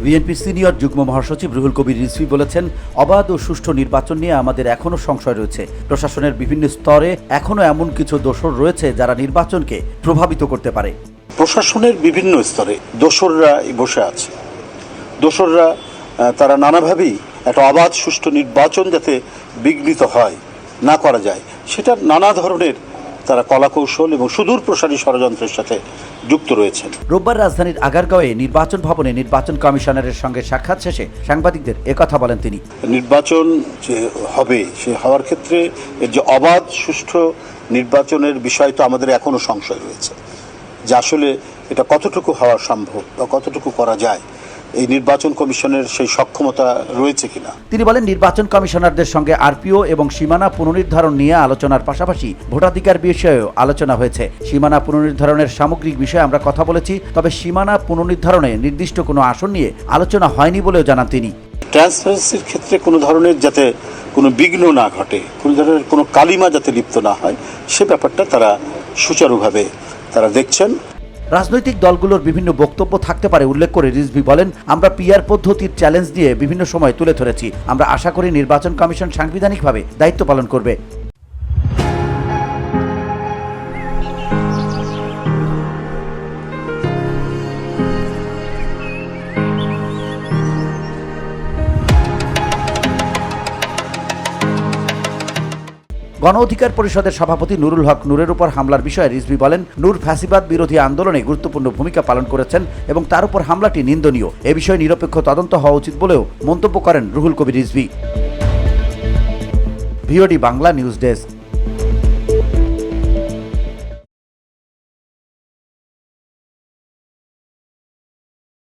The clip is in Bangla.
বিএনপি সিনিয়র যুগ্ম মহাসচিব রুহুল কবির রিজভী বলেছেন, অবাধ ও সুষ্ঠু নির্বাচন নিয়ে আমাদের এখনও সংশয় রয়েছে। প্রশাসনের বিভিন্ন স্তরে এখনও এমন কিছু দোসর রয়েছে যারা নির্বাচনকে প্রভাবিত করতে পারে। প্রশাসনের বিভিন্ন স্তরে দোসররা বসে আছে। দোসররা তারা নানাভাবেই একটা অবাধ সুষ্ঠু নির্বাচন যাতে বিঘ্নিত হয়, না করা যায়, সেটা নানা ধরনের তারা কলাকৌশল এবং সুদূর প্রসারী ষড়যন্ত্রের সাথে যুক্ত রয়েছেন। রোববার রাজধানীর আগারগাঁওয়ে নির্বাচন ভবনে নির্বাচন কমিশনারের সঙ্গে সাক্ষাৎ শেষে সাংবাদিকদের একথা বলেন তিনি। নির্বাচন যে হবে, সে হওয়ার ক্ষেত্রে এর যে অবাধ সুষ্ঠু নির্বাচনের বিষয় তো আমাদের এখনো সংশয় রয়েছে, যে আসলে এটা কতটুকু হওয়া সম্ভব বা কতটুকু করা যায়, এই নির্বাচন কমিশনের সেই সক্ষমতা রয়েছে কিনা। তিনি বলেন, নির্বাচন কমিশনারদের সঙ্গে আরপিও এবং সীমানা পুনর্নির্ধারণ নিয়ে আলোচনার পাশাপাশি ভোটাধিকার বিষয়েও আলোচনা হয়েছে। সীমানা পুনর্নির্ধারণের সামগ্রিক বিষয়ে আমরা কথা বলেছি, তবে সীমানা পুনর্নির্ধারণে নির্দিষ্ট কোনো আসন নিয়ে আলোচনা হয়নি বলেও জানান তিনি। ট্রান্সপারেন্সির ক্ষেত্রে কোনো ধরনের যাতে কোনো বিঘ্ন না ঘটে, কোনো ধরনের কোনো কালিমা যাতে লিপ্ত না হয়, সে ব্যাপারটা তারা সুচারুভাবে তারা দেখছেন। রাজনৈতিক দলগুলোর বিভিন্ন বক্তব্য থাকতে পারে উল্লেখ করে রিজভী বলেন, আমরা পিআর পদ্ধতির চ্যালেঞ্জ দিয়ে বিভিন্ন সময় তুলে ধরেছি। আমরা আশা করি নির্বাচন কমিশন সাংবিধানিকভাবে দায়িত্ব পালন করবে। গণ অধিকার পরিষদের সভাপতি নুরুল হক নূরের উপর হামলার বিষয়ে রিজভী বলেন, নূর ফ্যাসিবাদ বিরোধী আন্দোলনে গুরুত্বপূর্ণ ভূমিকা পালন করেছেন এবং তার উপর হামলাটি নিন্দনীয়। এ বিষয়ে নিরপেক্ষ তদন্ত হওয়া উচিত বলেও মন্তব্য করেন Ruhul Kabir Rizvi. VOD Bangla news desk.